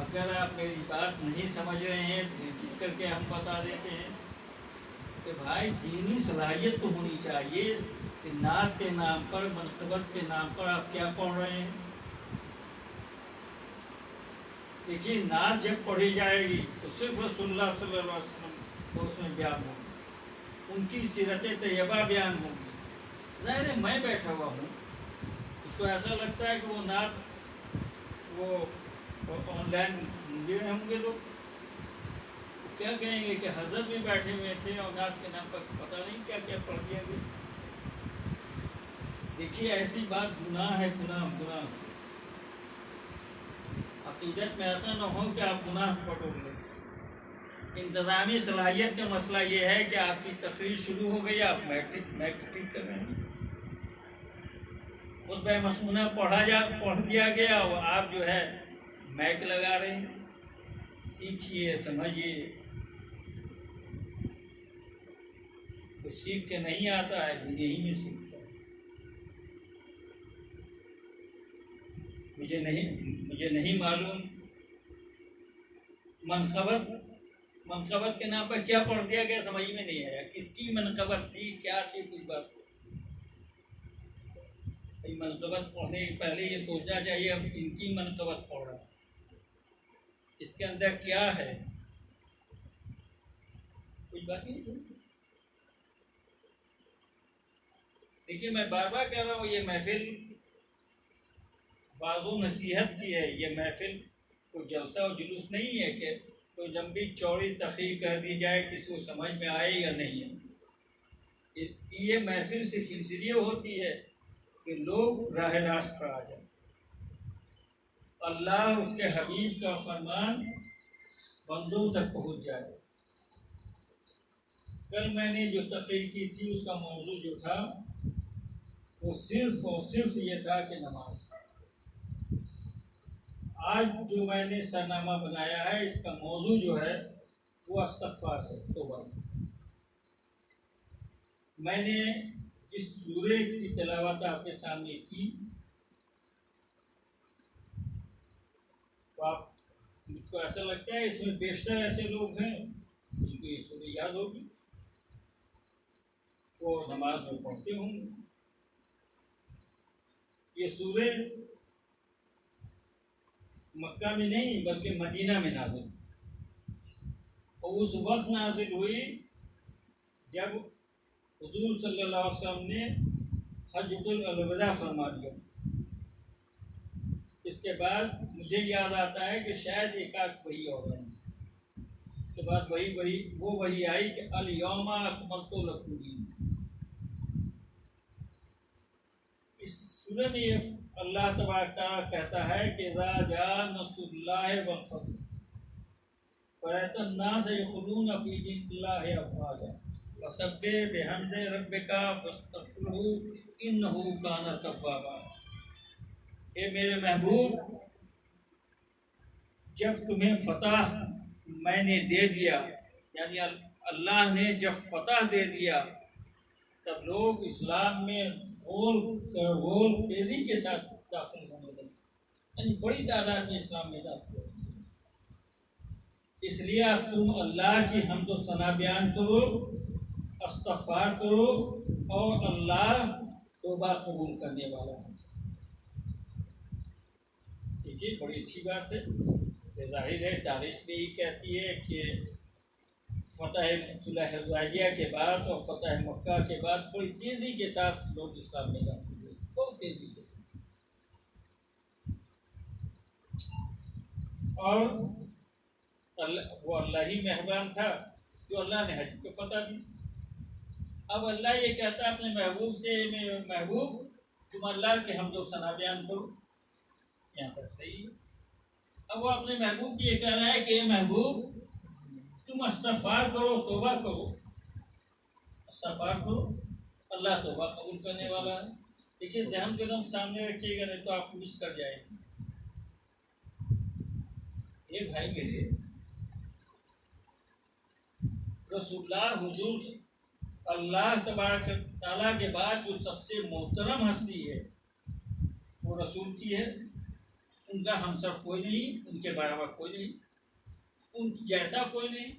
اگر آپ میری بات نہیں سمجھ رہے ہیں تو ایک کر کے ہم بتا دیتے ہیں کہ بھائی دینی صلاحیت تو ہونی چاہیے کہ نعت کے نام پر، منقبت کے نام پر آپ کیا پڑھ رہے ہیں۔ دیکھیے نعت جب پڑھی جائے گی تو صرف رسول اللہ صلی اللہ علیہ وسلم کو اس میں بیان ہوگی، ان کی سیرت طیبہ بیان ہوگی۔ ظاہر ہے میں بیٹھا ہوا ہوں، اس کو ایسا لگتا ہے کہ وہ نعت وہ آن لائن سن بھی رہے ہوں گے لوگ، کیا کہیں گے کہ حضرت بھی بیٹھے ہوئے تھے اور نعت کے نام پر پتہ نہیں کیا کیا پڑھ دیا گیا۔ دیکھیے ایسی بات گناہ ہے، گناہ گناہ۔ عقیدت میں ایسا نہ ہو کہ آپ گناہ پڑھو گے۔ انتظامی صلاحیت کا مسئلہ یہ ہے کہ آپ کی تقریر شروع ہو گئی، آپ میک ٹھیک کر رہے ہیں، خطبہ مسنونہ پڑھ دیا گیا اور آپ جو ہے میک لگا رہے ہیں۔ سیکھیے، سمجھیے۔ تو سیکھ کے نہیں آتا ہے، دنیا ہی میں سیکھتا ہے۔ مجھے نہیں معلوم منقبت کے نام پر کیا پڑھ دیا گیا، سمجھ میں نہیں آیا۔ کس کی منقبت تھی، کیا تھی، کچھ بات منقبت پڑھنے کے پہلے یہ سوچنا چاہیے ہم کن کی منقبت پڑھ رہے ہیں، اس کے اندر کیا ہے، کچھ بات ہی نہیں۔ دیکھیے میں بار بار کہہ رہا ہوں، یہ محفل واعظ و نصیحت کی ہے، یہ محفل کوئی جلسہ و جلوس نہیں ہے کہ کوئی لمبی چوڑی تقریر کر دی جائے، کسی کو سمجھ میں آئے یا نہیں ہے۔ یہ محفل صرف اس لیے ہوتی ہے کہ لوگ راہ راست پر آ جائیں، اللہ اس کے حبیب کا فرمان بندوں تک پہنچ جائے۔ کل میں نے جو تقریر کی تھی اس کا موضوع جو تھا وہ صرف اور صرف یہ تھا کہ نماز۔ آج جو میں نے سرنامہ بنایا ہے اس کا موضوع جو ہے وہ استغفار ہے، توبہ۔ میں نے جس سورے کی تلاوت آپ کے سامنے کی، تو آپ مجھ کو ایسا لگتا ہے اس میں بیشتر ایسے لوگ ہیں جن کو یہ سورے یاد ہوگی، وہ نماز میں پڑھتے ہوں گے۔ یہ سورے مکہ میں نہیں بلکہ مدینہ میں نازل، اور اس وقت نازل ہوئی جب حضور صلی اللہ علیہ وسلم نے حجۃ الوداع فرما دیا۔ اس کے بعد مجھے یاد آتا ہے کہ شاید ایک آدھ وحی اور رہی، اس کے بعد وہی آئی کہ الیوم اکملت لکم دینکم۔ اس سورہ میں اللہ تبارک تعالیٰ کہتا ہے کہ اذا جاء نصر اللہ والفتح ورأیت الناس یدخلون فی دین اللہ افواجا فسبح بحمد ربک واستغفرہ انہ کان توابا۔ اے میرے محبوب، جب تمہیں فتح میں نے دے دیا، یعنی اللہ نے جب فتح دے دیا، تب لوگ اسلام میں غول تیزی کے ساتھ داخل ہونے لگے، یعنی بڑی تعداد میں اسلام میں داخل ہونے لگے۔ اس لیے اب تم اللہ کی حمد و ثنا بیان کرو، استغفار کرو، اور اللہ توبہ قبول کرنے والا ہے۔ دیکھیے بڑی اچھی بات ہے، یہ ظاہر ہے تاریخ بھی کہتی ہے کہ فتح صلح حدیبیہ کے بعد اور فتح مکہ کے بعد بڑی تیزی کے ساتھ لوگ اسلام میں داخل ہوئے، بہت تیزی کے ساتھ، اور وہ اللہ ہی مہربان تھا جو اللہ نے حج کو فتح دی۔ اب اللہ یہ کہتا ہے اپنے محبوب سے، میرے محبوب تم اللہ کے حمد و ثنا بیان کرو، یہاں تک صحیح ہے۔ اب وہ اپنے محبوب کی یہ کہہ رہا ہے کہ اے محبوب تم استغفار کرو، توبہ کرو، استغفار کرو، اللہ توبہ قبول کرنے والا ہے۔ دیکھیے ذہن کو ایک سامنے رکھیے گا، نہیں تو آپ مس کر جائیں گے۔ یہ بھائی میرے رسول اللہ حضور اللہ تبارک تعالیٰ کے بعد جو سب سے محترم ہستی ہے وہ رسول کی ہے۔ ان کا ہمسر کوئی نہیں، ان کے برابر کوئی نہیں، ان جیسا کوئی نہیں.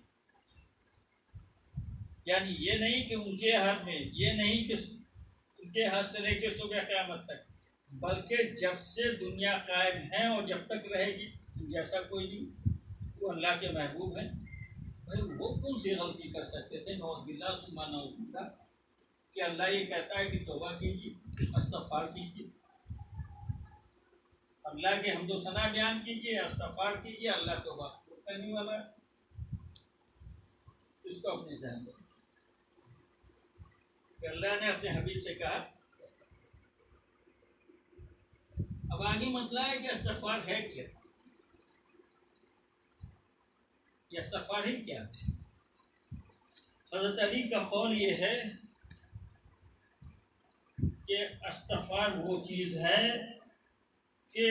یعنی یہ نہیں کہ ان کے حد میں، یہ نہیں کہ ان کے حد سے لے کے صبح قیامت تک، بلکہ جب سے دنیا قائم ہے اور جب تک رہے گی ان جیسا کوئی نہیں. وہ اللہ کے محبوب ہیں. بھائی وہ کون سی غلطی کر سکتے تھے؟ نعوذ باللہ ثم نعوذ باللہ، کہ اللہ یہ کہتا ہے کہ توبہ کیجیے، استغفار کیجیے، اللہ کے حمد و ثنا بیان کیجیے، استغفار کیجیے، اللہ توبہ کرنے والا ہے. اس کو اپنے ذہن میں کہ اللہ نے اپنے حبیب سے کہا. اب آگے مسئلہ ہے کہ استغفار ہے کیا؟ یہ استغفار ہی کیا؟ حضرت علی کا قول یہ ہے کہ استغفار وہ چیز ہے کہ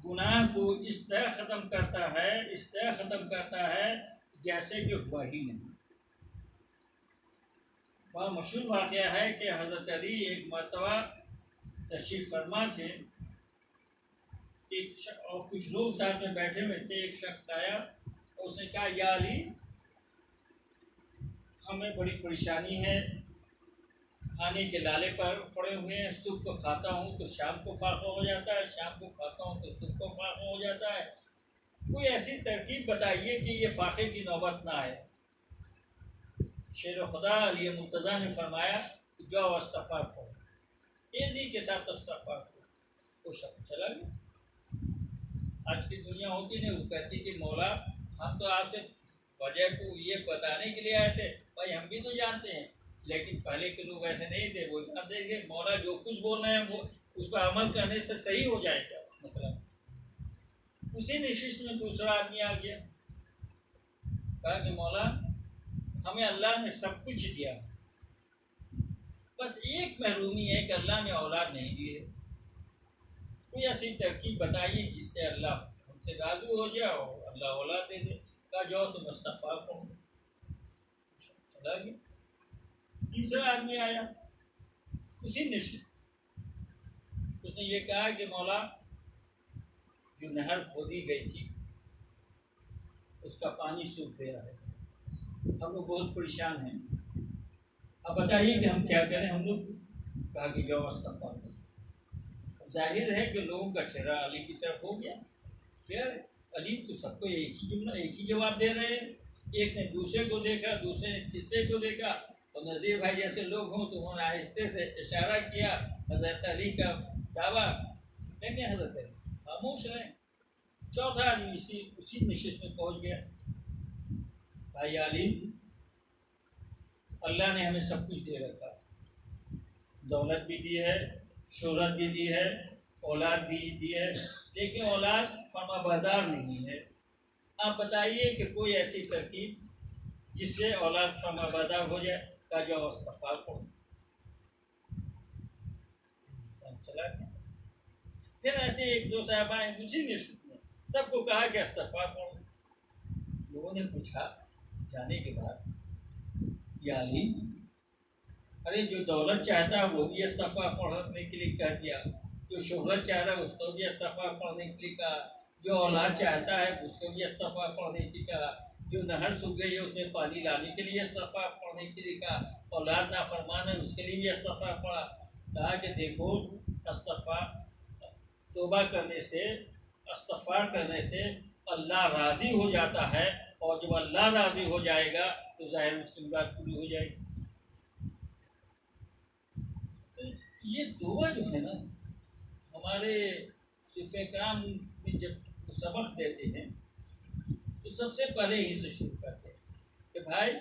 گناہ کو اس طرح ختم کرتا ہے، اس طرح ختم کرتا ہے جیسے کہ ہوا ہی نہیں. وہاں مشہور واقعہ ہے کہ حضرت علی ایک مرتبہ تشریف فرما تھے، اور کچھ لوگ ساتھ میں بیٹھے ہوئے تھے. ایک شخص آیا اور اس نے کہا یا علی، ہمیں بڑی پریشانی ہے، کھانے کے لالے پر پڑے ہوئے ہیں، صبح کو کھاتا ہوں تو شام کو فاقہ ہو جاتا ہے، شام کو کھاتا ہوں تو صبح کو فاقہ ہو جاتا ہے. کوئی ایسی ترکیب بتائیے کہ یہ فاقے کی نوبت نہ آئے. شیر خدا علی مرتضیٰ نے فرمایا جاؤ استغفار کرو، تیزی کے ساتھ استغفار کرو. وہ شخص چلا گیا. آج کی دنیا ہوتی نہیں، وہ کہتی کہ مولا ہم تو آپ سے وجہ کو یہ بتانے کے لیے آئے تھے. بھائی ہم بھی تو جانتے ہیں، لیکن پہلے کے لوگ ایسے نہیں تھے. وہ جانتے کہ مولا جو کچھ بول رہے ہیں وہ اس پر عمل کرنے سے صحیح ہو جائے گا. مثلا اسی نشست میں دوسرا آدمی آ گیا، کہا کہ مولا ہمیں اللہ نے سب کچھ دیا، بس ایک محرومی ہے کہ اللہ نے اولاد نہیں دی ہے. کوئی ایسی ترکیب بتائیے جس سے اللہ ہم سے راضی ہو جائے اور اللہ اولاد دے دے. کہا جاؤ تم استغفار کرو. چلا گیا. تیسرا آدمی آیا اسی نشست، اس نے یہ کہا کہ مولا جو نہر کھودی گئی تھی اس کا پانی سوکھ گیا ہے، ہم لوگ بہت پریشان ہیں، اب بتائیے کہ ہم کیا کریں. ہم لوگ کہا کہ جاؤ استغفار کرو. ظاہر ہے کہ لوگوں کا چہرہ علی کی طرف ہو گیا. پھر علی تو سب کو ایک ہی جملہ، ایک ہی جواب دے رہے ہیں. ایک نے دوسرے کو دیکھا، دوسرے نے تیسرے کو دیکھا، تو نذیر بھائی جیسے لوگ ہوں تو انہوں نے آہستہ سے اشارہ کیا حضرت علی کا دعویٰ، لیکن حضرت علی خاموش رہے. چوتھا آدمی اسی نشست میں پہنچ گیا. بھائی علی، اللہ نے ہمیں سب کچھ دے رکھا، دولت بھی دی ہے، شہرت بھی دی ہے، اولاد بھی دی ہے، لیکن اولاد فرما بردار نہیں ہے. آپ بتائیے کہ کوئی ایسی ترکیب جس سے اولاد فرما بردار ہو جائے. کا جو استغفار کرو. چلا گیا. پھر ایسے ایک دو صاحب آئے اسی نشست میں، سب کو کہا کہ استغفار کرو. لوگوں نے پوچھا جانے کے بعد یا علی، ارے جو دولت چاہتا ہے وہ بھی استغفار پڑھنے کے لیے کہہ دیا، جو شہرت چاہ رہا ہے اس کو بھی استغفار پڑھنے کے لیے کہا، جو اولاد چاہتا ہے اس کو بھی استغفار پڑھنے کے لیے کہا، جو نہر سوکھ گئی ہے اس میں پانی لانے کے لیے استغفار پڑھنے کے لیے کہا، اولاد نافرمان ہے اس کے لیے بھی استغفار پڑھا. کہا کہ دیکھو استغفار توبہ کرنے سے، استغفار کرنے سے اللہ راضی ہو جاتا ہے، اور جب اللہ راضی ہو جائے گا تو ظاہر اس کی مراد پوری ہو جائے گی. یہ دعا جو ہے نا، ہمارے صوفیہ کرام میں جب سبق دیتے ہیں تو سب سے پہلے ہی سے شروع کرتے ہیں کہ بھائی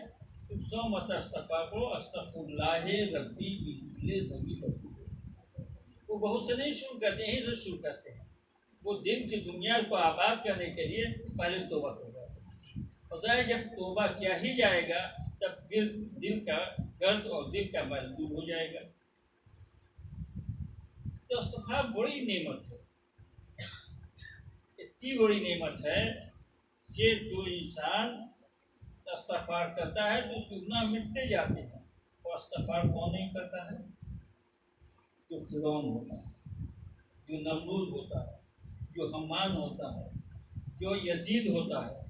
تم 100 مرتبہ استغفار کرو، استغفر اللہ ربی من کل ذنب. وہ بہت سے نہیں شروع کرتے، یہیں سے شروع کرتے ہیں. وہ دن کی دنیا کو آباد کرنے کے لیے پہلے توبہ کرو، اور ظاہر جب توبہ کیا ہی جائے گا تب دل کا درد اور دل کا مرض دور ہو جائے گا. تو استغفار بڑی نعمت ہے، اتنی بڑی نعمت ہے کہ جو انسان استغفار کرتا ہے تو اس کے گناہ مٹتے جاتے ہیں. وہ استغفار کون نہیں کرتا ہے؟ جو فرعون ہوتا ہے، جو نمرود ہوتا ہے، جو حمان ہوتا ہے، جو یزید ہوتا ہے،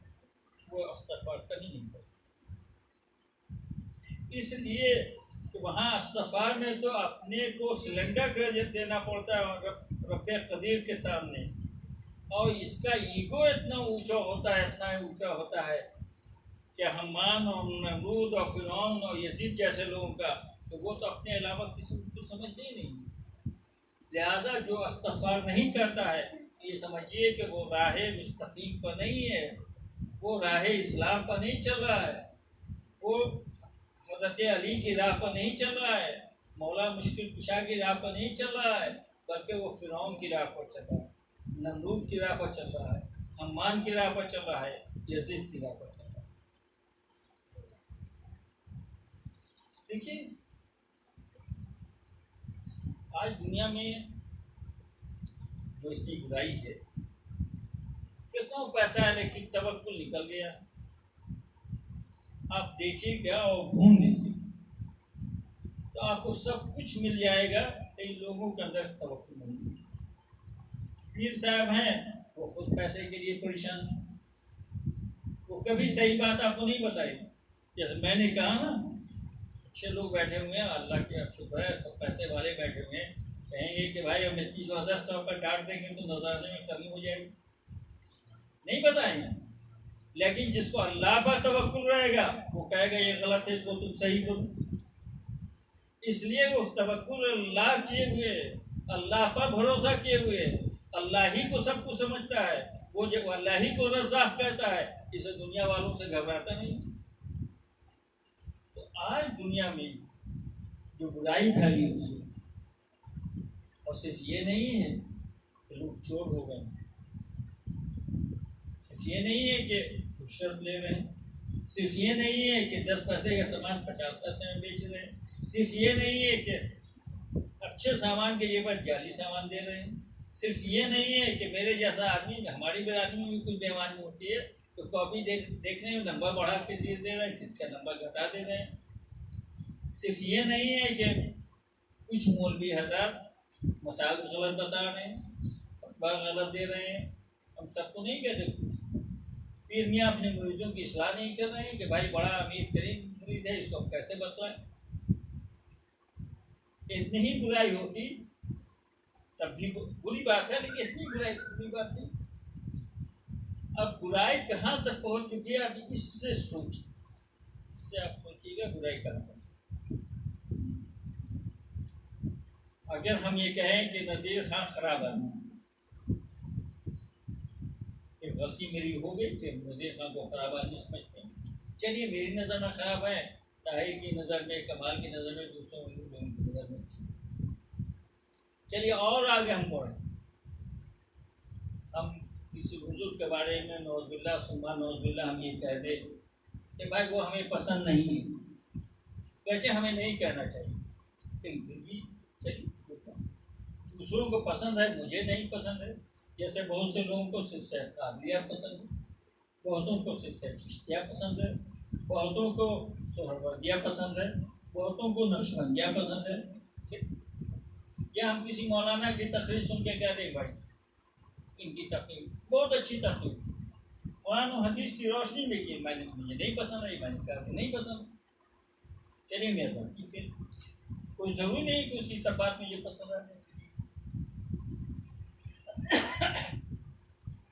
وہ استغفار کبھی نہیں کر سکتا۔ اس لیے کہ وہاں استغفار میں تو اپنے کو سلنڈر کر دینا پڑتا ہے رب قدیر کے سامنے، اور اس کا ایگو اتنا اونچا ہوتا ہے کہ حمان اور نمرود اور فرعون اور یزید جیسے لوگوں کا، تو وہ تو اپنے علاوہ کسی کو سمجھتے ہی نہیں۔ لہذا جو استغفار نہیں کرتا ہے، یہ سمجھیے کہ وہ راہ مستقیم پر نہیں ہے، وہ راہ اسلام پر نہیں چل رہا ہے، وہ حضرت علی کی راہ پر نہیں چل رہا ہے، مولا مشکل کشا کی راہ پر نہیں چل رہا ہے، بلکہ وہ فرعون کی راہ پر چل رہا ہے، نمرود کی راہ پر چل رہا ہے، حمان کی راہ پر چل رہا ہے، یزید کی راہ پر چل رہا ہے۔ دیکھیے آج دنیا میں جو اتنی برائی ہے، کتنا پیسہ ہے لیکن توکل نکل گیا۔ آپ دیکھیے گا اور گھوم لیجیے تو آپ کو سب کچھ مل جائے گا، لیکن لوگوں کے اندر توکل نہیں ہے۔ پیر صاحب ہیں، وہ خود پیسے کے لیے پریشان ہیں، وہ کبھی صحیح بات آپ کو نہیں بتائی۔ جیسے میں نے کہا نا، اچھے لوگ بیٹھے ہوئے ہیں، اللہ کے شکر ہے، سب پیسے والے بیٹھے ہوئے ہیں، کہیں گے کہ بھائی ہم اتنی زبردست طور پر ڈانٹ دیں گے تو نظرانے میں کمی ہو جائے گی، نہیں بتائیں گے۔ لیکن جس کو اللہ پر توکل رہے گا، وہ کہے گا یہ غلط ہے، اس کو تم صحیح کرو۔ اس لیے وہ توکل اللہ کیے ہوئے، اللہ پر بھروسہ کیے ہوئے، اللہ ہی کو سب کو سمجھتا ہے، وہ جب اللہ ہی کو رزاق کہتا ہے، اسے دنیا والوں سے گھبراتا نہیں۔ تو آج دنیا میں جو برائی پھیلی ہوئی ہے، اور صرف یہ نہیں ہے کہ لوگ چور ہو گئے، صرف یہ نہیں ہے کہ رشوت لے رہے ہیں، صرف یہ نہیں ہے کہ 10 پیسے کا سامان 50 پیسے میں بیچ رہے ہیں، صرف یہ نہیں ہے کہ اچھے سامان کے جگہ جعلی سامان دے رہے ہیں، صرف یہ نہیں ہے کہ میرے جیسا آدمی، ہماری برادری میں بھی کچھ بیمانی ہوتی ہے تو کاپی دیکھ رہے ہیں، نمبر بڑھا کے چیز دے رہے ہیں، کس کا نمبر گھٹا دے رہے ہیں۔ صرف یہ نہیں ہے کہ کچھ مولوی حضرات مسائل غلط بتا رہے ہیں، فتویٰ غلط دے رہے ہیں، ہم سب کو نہیں کہتے کچھ۔ پیر میاں اپنے مریدوں کی اصلاح نہیں کر رہے ہیں کہ بھائی بڑا امیر ترین مرید ہے، اس کو ہم کیسے بتلائیں۔ اتنی ہی برائی ہوتی تب بھی بری بات ہے، لیکن اتنی برائی بری بات نہیں۔ اب برائی کہاں تک پہنچ چکی ہے، اب اس سے سوچیں، اس سے آپ سوچیے گا برائی کہاں تک۔ اگر ہم یہ کہیں کہ نذیر خان خراب آدمی، کہ غلطی میری ہو گئی کہ نذیر خان کو خراب آدمی سمجھتے ہیں، چلیے میری نظر میں خراب ہے، طاہر کی نظر میں، کمال کی نظر میں، دوسروں لوگوں کی نظر میں اچھی، چلیے اور آگے ہم پڑھیں، ہم کسی بزرگ کے بارے میں نعوذ باللہ ثم نعوذ باللہ ہم یہ کہہ دیں کہ بھائی وہ ہمیں پسند نہیں ہے، ویسے ہمیں نہیں کہنا چاہیے، لیکن پھر بھی چلیے دوسروں کو پسند ہے، مجھے نہیں پسند ہے۔ جیسے بہت سے لوگوں کو سلسلہ قادریہ پسند ہے، بہتوں کو سلسلہ چشتیہ پسند ہے، بہتوں کو سہروردیہ پسند ہے، بہتوں کو نقشبندیہ پسند ہے۔ یا ہم کسی مولانا کی تقریر سن کے کہہ دیں بھائی ان کی تقریر بہت اچھی تقریر، قرآن و حدیث کی روشنی میں کہ مجھے نہیں پسند ہے، میں نے کہا کہ نہیں پسند، چلیے میرا پھر کوئی ضروری نہیں کہ اسی سب بات میں یہ پسند آ جائے،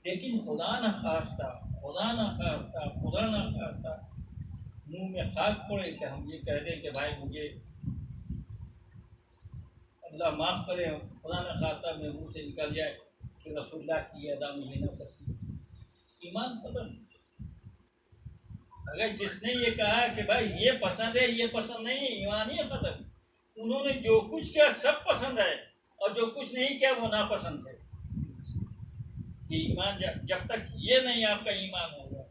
لیکن خدا نہ خواستہ منہ میں خاک پڑے کہ ہم یہ کہہ دیں کہ بھائی مجھے اللہ معاف کرے، خدا نہ خواستہ میرے منہ سے نکل جائے کہ رسول اللہ کی ادا مجھے نہ پسند، ایمان ختم۔ اگر جس نے یہ کہا کہ بھائی یہ پسند ہے یہ پسند نہیں ہے، ایمان ہی ختم۔ انہوں نے جو کچھ کیا سب پسند ہے، اور جو کچھ نہیں کیا وہ ناپسند ہے۔ یہ ایمان جب تک یہ نہیں آپ کا ایمان ہوگا،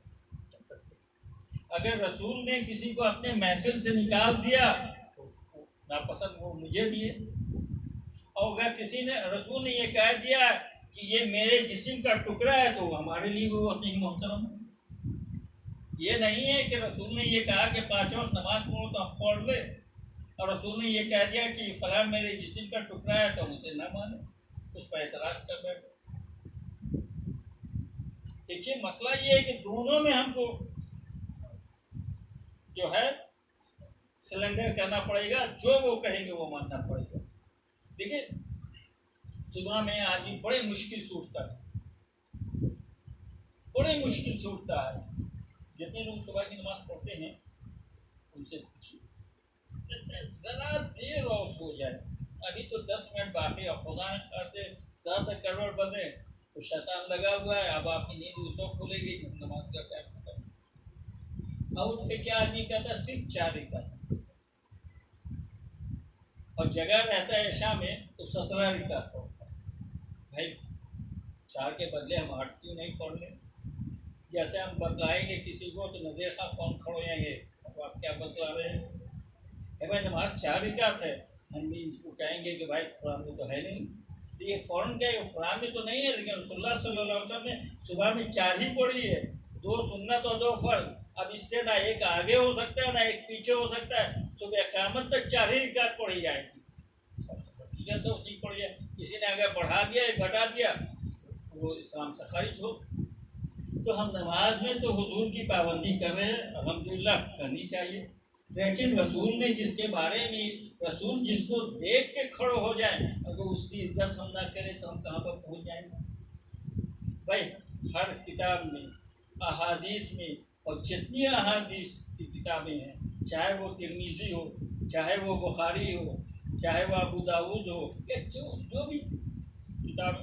اگر رسول نے کسی کو اپنے محفل سے نکال دیا تو ناپسند وہ مجھے بھی ہے، اور اگر کسی نے رسول نے یہ کہہ دیا کہ یہ میرے جسم کا ٹکڑا ہے تو ہمارے لیے وہ اتنی محترم ہے۔ یہ نہیں ہے کہ رسول نے یہ کہا کہ 5 وقت نماز پڑھو تو ہم پڑھ لیں، اور رسول نے یہ کہہ دیا کہ فلاں میرے جسم کا ٹکڑا ہے تو ہم اسے نہ مانیں، اس پر اعتراض کر بیٹھے۔ دیکھیے مسئلہ یہ ہے کہ دونوں میں ہم کو جو ہے سلنڈر کرنا پڑے گا، جو وہ کہیں گے وہ ماننا پڑے گا۔ دیکھیے صبح میں آدمی بڑے مشکل سے اٹھتا ہے، بڑے مشکل سے اٹھتا ہے۔ جتنے لوگ صبح کی نماز پڑھتے ہیں ان سے پوچھو، ذرا دیر اور سو جائے، ابھی تو 10 منٹ باقی ہے، خدا نے خاطر 10 کروڑ بندے تو شیطان لگا ہوا ہے، اب آپ کی نیند اس وقت کھلے گی جب نماز کا ٹائم ہوتا ہے۔ اب اٹھ کے کیا آدمی کہتا ہے صرف 4 رکعت، اور جگہ رہتا ہے عشاء میں تو 17 رکعت پڑھتا ہے۔ بھائی 4 کے بدلے ہم 8 کیوں نہیں پڑھ لیں؟ جیسے ہم بتلائیں گے کسی کو تو نظیر خان فون کھڑو جائیں گے، اب آپ کیا بتلا رہے ہیں؟ بھائی نماز 4 رکعت ہے، ہم بھی اس کو کہیں گے کہ بھائی قرآن میں تو ہے نہیں، تو یہ فوراً کیا ہے قرآن میں تو نہیں ہے، لیکن رسول اللہ صلی اللہ علیہ وسلم نے صبح میں 4 ہی پڑھی ہے، 2 سنت اور 2 فرض۔ اب اس سے نہ ایک آگے ہو سکتا ہے نہ ایک پیچھے ہو سکتا ہے، صبح قیامت تک 4 ہی رکعت پڑھی جائے گی، ٹھیک ہے تو نہیں پڑھی جائے، کسی نے اگر بڑھا دیا یا گھٹا دیا وہ اسلام سے خارج ہو۔ تو ہم نماز میں تو حضور کی پابندی کر رہے ہیں، الحمدللہ کرنی چاہیے، لیکن رسول نے جس کے بارے میں رسول جس کو دیکھ کے کھڑے ہو جائیں اگر اس کی عزت ہم نہ کریں تو ہم کہاں پر پہنچ جائیں گے؟ بھائی ہر کتاب میں احادیث میں، اور جتنی احادیث کی کتابیں ہیں، چاہے وہ ترمذی ہو، چاہے وہ بخاری ہو، چاہے وہ ابو داؤد ہو، یا جو بھی کتاب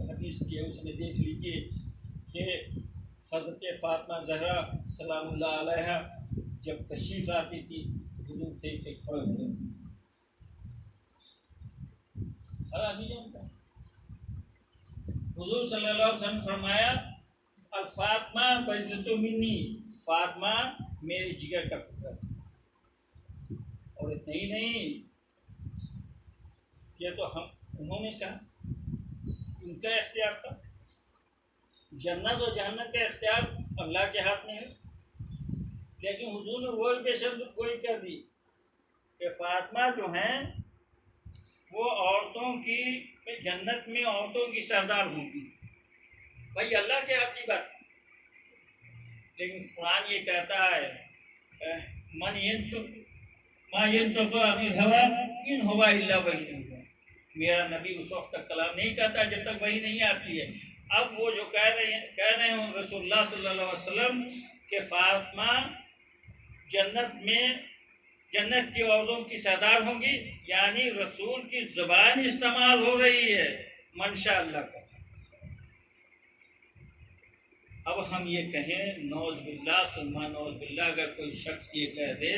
حدیث کی ہے اس میں دیکھ لیجیے کہ حضرت فاطمہ زہرا سلام اللہ علیہا جب تشریف آتی تھی حضور دیکھ کے کھڑے ہوئے، ہر آدمی جانتا ہے۔ حضور صلی اللہ علیہ وسلم فرمایا الفاطمہ بعزت منی، فاطمہ میرے جگر کا ٹکڑا، اور اتنا ہی نہیں، یہ تو انہوں نے کہا، ان کا اختیار تھا، جنت و جہنم کا اختیار اللہ کے ہاتھ میں ہے، لیکن حضور نے وہی پیشن گوئی کر دی کہ فاطمہ جو ہیں وہ عورتوں کی جنت میں عورتوں کی سردار ہوں گی۔ بھائی اللہ کے ہاتھ کی بات، لیکن قرآن یہ کہتا ہے من ما ينطق عن الهوى ان هو الا وحی، میرا نبی اس وقت تک کلام نہیں کہتا جب تک وحی نہیں آتی ہے۔ اب وہ جو کہہ رہے ہیں رسول اللہ صلی اللہ علیہ وسلم کہ فاطمہ جنت کی عورتوں کی سردار ہوں گی، یعنی رسول کی زبان استعمال ہو رہی ہے، منشاء اللہ کا۔ اب ہم یہ کہیں نعوذ باللہ ثم نعوذ باللہ، اگر کوئی شخص یہ کہہ دے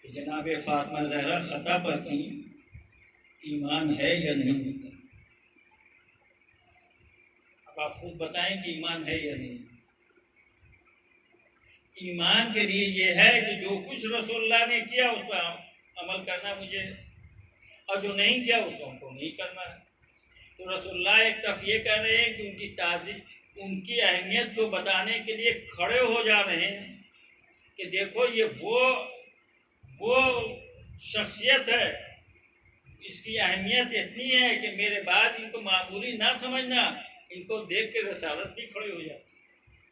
کہ جناب فاطمہ زہرا خطا پر تھی، ایمان ہے یا نہیں؟ اب آپ خود بتائیں کہ ایمان ہے یا نہیں۔ ایمان کے لیے یہ ہے کہ جو کچھ رسول اللہ نے کیا اس پر عمل کرنا مجھے، اور جو نہیں کیا اس کو ہم کو نہیں کرنا ہے۔ تو رسول اللہ ایک طرف یہ کہہ رہے ہیں کہ ان کی تعظیم، ان کی اہمیت کو بتانے کے لیے کھڑے ہو جا رہے ہیں کہ دیکھو یہ وہ شخصیت ہے، اس کی اہمیت اتنی ہے کہ میرے بعد ان کو معمولی نہ سمجھنا، ان کو دیکھ کے رسالت بھی کھڑی ہو جاتی۔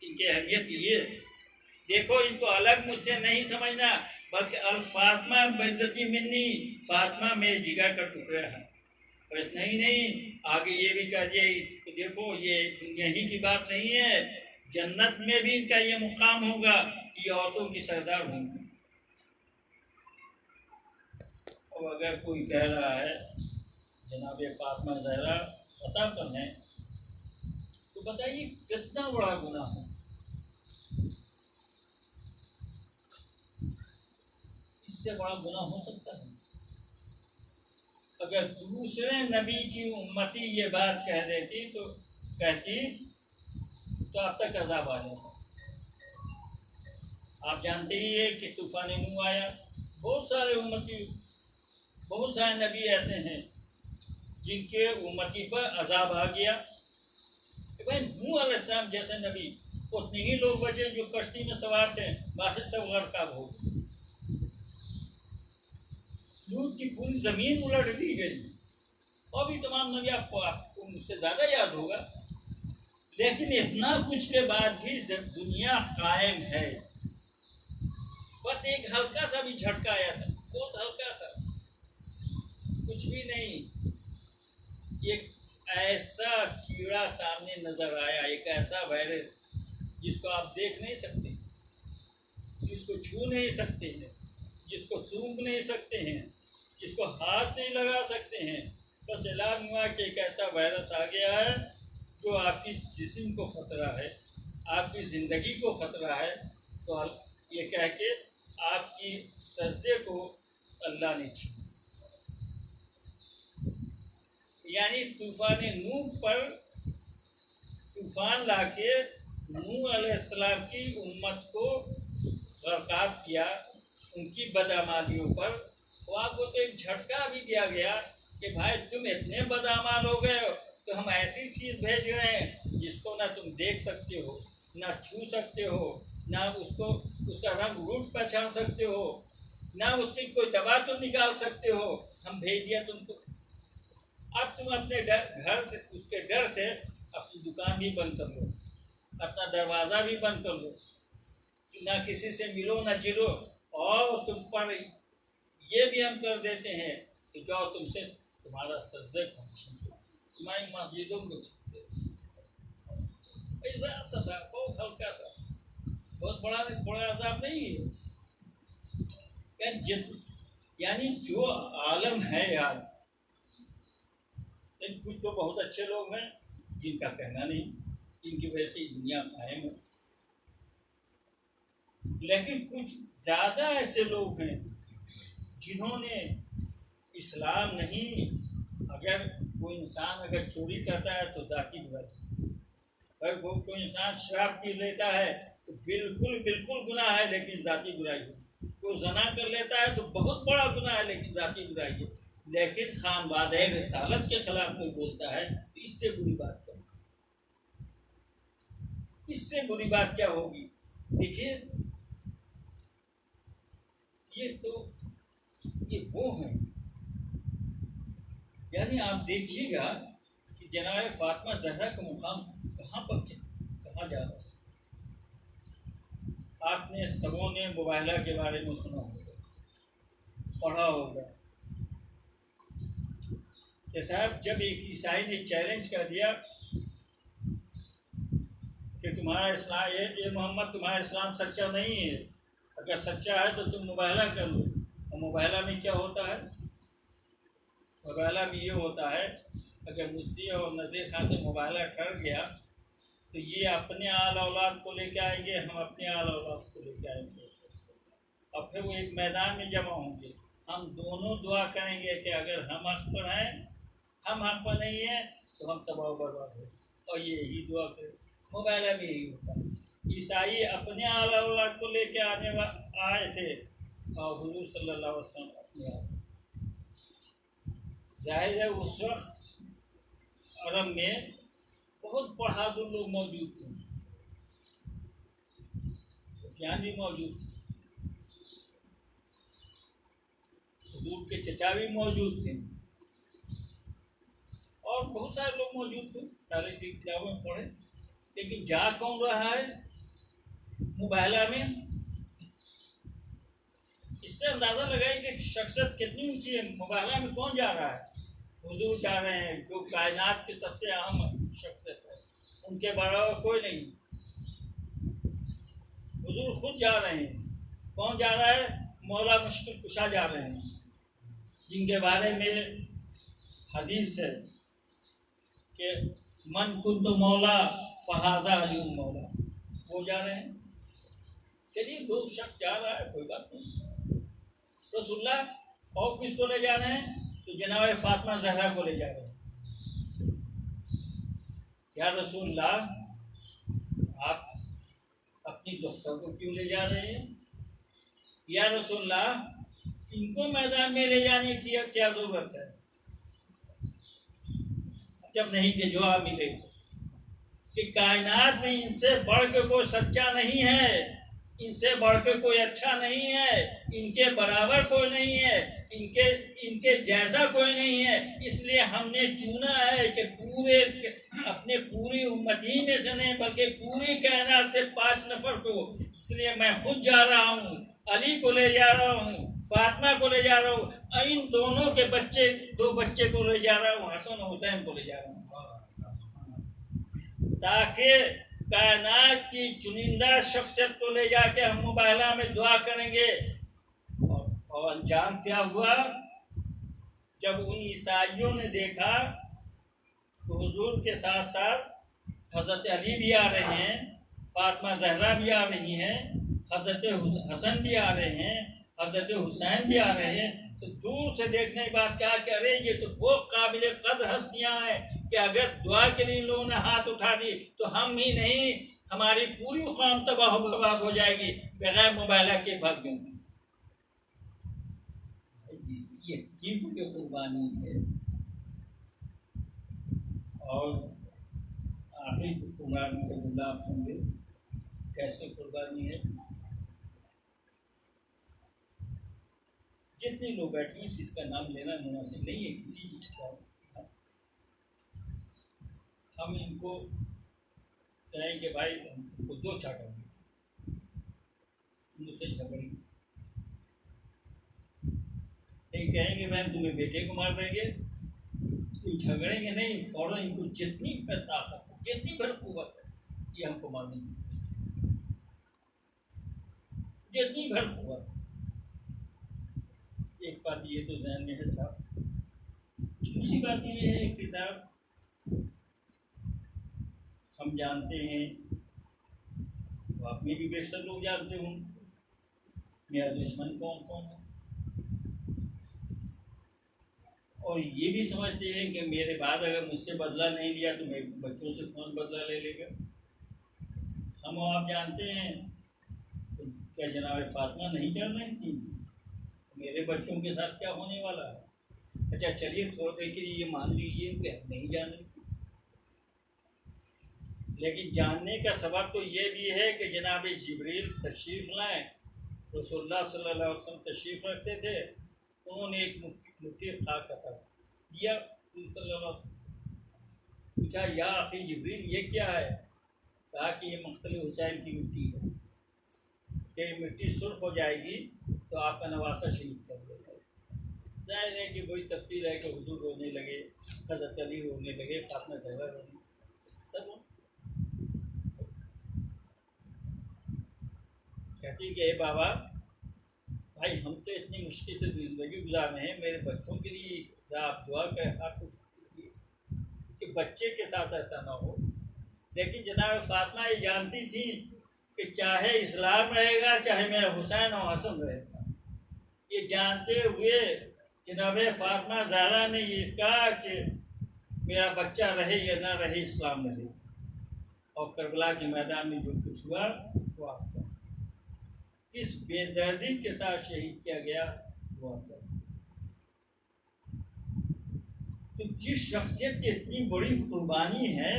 ان کی اہمیت یہ ہے، دیکھو ان کو الگ مجھ سے نہیں سمجھنا، بلکہ الفاطمہ بعزتی منی، فاطمہ میرے جگر کا ٹکڑا ہے۔ اور اتنا ہی نہیں، آگے یہ بھی کہہ دیا کہ دیکھو یہ دنیا ہی کی بات نہیں ہے، جنت میں بھی ان کا یہ مقام ہوگا، یہ عورتوں کی سردار ہوں گی۔ اب اگر کوئی کہہ رہا ہے جناب فاطمہ زہرا خطا پر ہیں، تو بتائیے کتنا بڑا گناہ ہے، اس سے بڑا گناہ ہو سکتا ہے؟ اگر دوسرے نبی کی امتی یہ بات کہہ دیتی تو اب تک عذاب آ جاتا۔ آپ جانتے ہی ہیں کہ طوفان نوح آیا، بہت سارے نبی ایسے ہیں جن کے امتی پر عذاب آ گیا۔ بھائی نوح علیہ السلام جیسے نبی، اتنے ہی لوگ بچے جو کشتی میں سوار تھے، باقی سب غرقاب ہو گئے۔ لوط کی پوری زمین الٹ دی گئی، اور بھی تمام نبی آپ کو مجھ سے زیادہ یاد ہوگا، لیکن اتنا کچھ کے بعد بھی جب دنیا قائم ہے، بس ایک ہلکا سا بھی جھٹکا آیا تھا، بہت ہلکا سا، کچھ بھی نہیں، ایک ایسا کیڑا سامنے نظر آیا، ایک ایسا وائرس جس کو آپ دیکھ نہیں سکتے، جس کو چھو نہیں سکتے ہیں، جس کو سونگھ نہیں سکتے ہیں، جس کو ہاتھ نہیں لگا سکتے ہیں، بس اعلان ہوا کہ ایک ایسا وائرس آ گیا ہے جو آپ کی جسم کو خطرہ ہے، آپ کی زندگی کو خطرہ ہے، تو یہ کہہ کے آپ کی سجدے کو اللہ نے چھینا۔ یعنی طوفان نوح پر طوفان لا کے نوح علیہ السلام کی امت کو غرقاب کیا، ان کی بدعمالیوں پر، وہاں کو تو ایک جھٹکا بھی دیا گیا کہ بھائی تم اتنے بدعمال ہو گئے ہو تو ہم ایسی چیز بھیج رہے ہیں جس کو نہ تم دیکھ سکتے ہو، نہ چھو سکتے ہو، نہ اس کا رنگ روٹ پہچان سکتے ہو، نہ اس کی کوئی دوا تم نکال سکتے ہو، ہم بھیج دیا تم کو۔ اب تم اپنے گھر سے، اس کے ڈر سے اپنی دکان بھی بند کر لو، اپنا دروازہ بھی بند کر لو، نہ کسی سے ملو نہ جلو، اور تم پر یہ بھی ہم کر دیتے ہیں کہ جاؤ تم سے تمہارا سجدہ کو چھین لو، تمہاری مسجدوں کو چھین لو۔ ایسا سا تھا، بہت ہلکا سا، بہت بڑا عذاب نہیں ہے۔ یعنی جو عالم ہے یار، کچھ تو بہت اچھے لوگ ہیں جن کا کہنا نہیں، جن کی وجہ سے دنیا قائم ہے، لیکن کچھ زیادہ ایسے لوگ ہیں جنہوں نے اسلام نہیں، اگر کوئی انسان اگر چوری کرتا ہے تو ذاتی برائی، اگر کوئی انسان شراب پی لیتا ہے تو بالکل گناہ ہے لیکن ذاتی برائی ہے، کوئی زنا کر لیتا ہے تو بہت بڑا گناہ ہے لیکن ذاتی برائی ہے، لیکن خانواد رسالت کے خلاف کوئی بولتا ہے تو اس سے بری بات کیا ہوگی؟ اس سے بری بات کیا ہوگی؟ دیکھیے یہ وہ ہیں، یعنی آپ دیکھیے گا کہ جناب فاطمہ زہرا کا مقام کہاں جا رہا ہے۔ آپ نے سبوں نے مباہلہ کے بارے میں سنا ہوگا، پڑھا ہوگا کہ صاحب جب ایک عیسائی نے چیلنج کر دیا کہ تمہارا اسلام، یہ محمد تمہارا اسلام سچا نہیں ہے، اگر سچا ہے تو تم مباہلہ کر لو۔ اور مباہلہ میں کیا ہوتا ہے؟ مباہلہ میں یہ ہوتا ہے اگر مجھ اور نذیر خان سے مباہلہ کر گیا تو یہ اپنے آل اولاد کو لے کے آئیں گے، ہم اپنے آل اولاد کو لے کے آئیں گے، اور پھر وہ ایک میدان میں جمع ہوں گے، ہم دونوں دعا کریں گے کہ اگر ہم حق پر ہیں، ہم حق پر نہیں ہیں تو ہم تباہ و برباد ہو، اور یہی دعا کریں۔ مباہلہ میں یہی ہوتا ہے، عیسائی اپنے آل اولاد کو لے کے آئے تھے اور حضور صلی اللہ علیہ وسلم اپنے آپ۔ ظاہر ہے اس وقت عرب میں بہت بہادر لوگ موجود تھے، سفیان بھی موجود تھے، حضور کے چچا بھی موجود تھے، اور بہت سارے لوگ موجود تھے، تاریخ کی کتابوں میں پڑھے، لیکن جا کون رہا ہے مباہلہ میں؟ اس سے اندازہ لگائیں کہ شخصیت کتنی اونچی ہے۔ مباہلہ میں کون جا رہا ہے؟ حضور جا رہے ہیں، جو کائنات کے سب سے اہم شخصیت ہے، ان کے برابر کوئی نہیں، حضور خود جا رہے ہیں۔ کون جا رہا ہے؟ مولا مشکل کشا جا رہے ہیں، جن کے بارے میں حدیث ہے کہ من کنت مولا فہذا علی مولا، وہ جا رہے ہیں۔ چلیے دو شخص جا رہا ہے، کوئی بات نہیں۔ رسول اللہ اور کس کو لے جا رہے ہیں؟ تو جناب فاطمہ زہرا کو لے جا رہے ہیں۔ یا رسول اللہ آپ اپنی دختر کو کیوں لے جا رہے ہیں؟ یا رسول اللہ ان کو میدان میں لے جانے کی کیا ضرورت ہے؟ جب نہیں کہ جواب ملے کہ کائنات میں ان سے بڑھ کے کوئی سچا نہیں ہے، ان سے بڑھ کے کوئی اچھا نہیں ہے، ان کے برابر کوئی نہیں ہے، ان کے جیسا کوئی نہیں ہے. اس لیے ہم نے چنا ہے کہ اپنے پوری امتی میں سے نہیں بلکہ پوری کائنات سے 5 نفر کو. اس لیے میں خود جا رہا ہوں، علی کو لے جا رہا ہوں، فاطمہ کو لے جا رہا ہوں، ان دونوں کے بچے 2 بچے کو لے جا رہا ہوں، حسن و حسین کو لے جا رہا ہوں، تاکہ کائنات کی چنندہ شخصیت کو لے جا کے ہم مباہلہ میں دعا کریں گے. اور انجام کیا ہوا؟ جب ان عیسائیوں نے دیکھا تو حضور کے ساتھ ساتھ حضرت علی بھی آ رہے ہیں، فاطمہ زہرا بھی آ رہی ہیں، حضرت حسن بھی آ رہے ہیں، حضرت حسین بھی آ رہے ہیں، تو دور سے دیکھنے کے بعد کیا کہ ارے یہ تو وہ قابل قدر ہستیاں ہیں کہ اگر دعا کے لیے لوگوں نے ہاتھ اٹھا دی تو ہم ہی نہیں ہماری پوری قوم تباہ و برباد ہو جائے گی، بغیر مباہلہ کے بھاگ گئے. یہ چیز کی قربانی ہے. اور آخری قربانی کا جملہ آپ سن لیں، کیسے قربانی ہے. جتنے لوگ بیٹھے ہیں جس کا نام لینا مناسب نہیں ہے کسی بھی، ہم ان کو کہیں کہ بھائی ہم کو 2 چاٹیں گے، مجھ سے جھگڑیں گے، نہیں کہیں گے بہن تمہیں بیٹے کو مار دیں گے، کوئی جھگڑیں گے نہیں، فوراً ان کو جتنی بھر طاقت ہے، جتنی بھر قوت ہے، یہ ہم کو مار دیں گے، جتنی بھر قوت ہے. ایک بات یہ تو ذہن میں ہے صاحب. دوسری بات یہ ہے کہ صاحب ہم جانتے ہیں، آپ میں بھی بیشتر لوگ جانتے ہوں میرا دشمن کون کون ہے، اور یہ بھی سمجھتے ہیں کہ میرے بعد اگر مجھ سے بدلہ نہیں لیا تو میرے بچوں سے کون بدلہ لے لے گا. ہم آپ جانتے ہیں کیا جناب فاطمہ نہیں کر رہی تھی، میرے بچوں کے ساتھ کیا ہونے والا ہے. اچھا چلیے تھوڑا دیر کے لیے یہ مان لیجیے کہ نہیں جان رہی تھی، لیکن جاننے کا سبب تو یہ بھی ہے کہ جناب جبریل تشریف لائیں، رسول اللہ صلی اللہ علیہ وسلم تشریف رکھتے تھے، انہوں نے ایک مٹھی خاک عطا دیا صلی اللہ علیہ وسلم. پوچھا یا اخی جبریل یہ کیا ہے؟ کہا کہ یہ مختلف حسین کی مٹی ہے، کہ یہ مٹی سرخ ہو جائے گی تو آپ کا نواسہ شہید کر دیا جائے گا. ظاہر ہے کہ وہی تفصیل ہے کہ حضور رونے لگے، حضرت علی رونے لگے، فاطمہ زہرا رونے سب کہتی کہ اے بابا بھائی ہم تو اتنی مشکل سے زندگی گزار رہے ہیں، میرے بچوں کے لیے آپ دعا کر آپ کہ بچے کے ساتھ ایسا نہ ہو. لیکن جناب فاطمہ یہ جانتی تھی کہ چاہے اسلام رہے گا چاہے میرا حسین و حسن رہے گا. یہ جانتے ہوئے جناب فاطمہ زہرا نے یہ کہا کہ میرا بچہ رہے یا نہ رہے اسلام رہے. اور کربلا کے میدان میں جو کچھ ہوا وہ آپ کا کس بے دردی کے ساتھ شہید کیا گیا وہ آپ کا. تو جس شخصیت کی اتنی بڑی قربانی ہے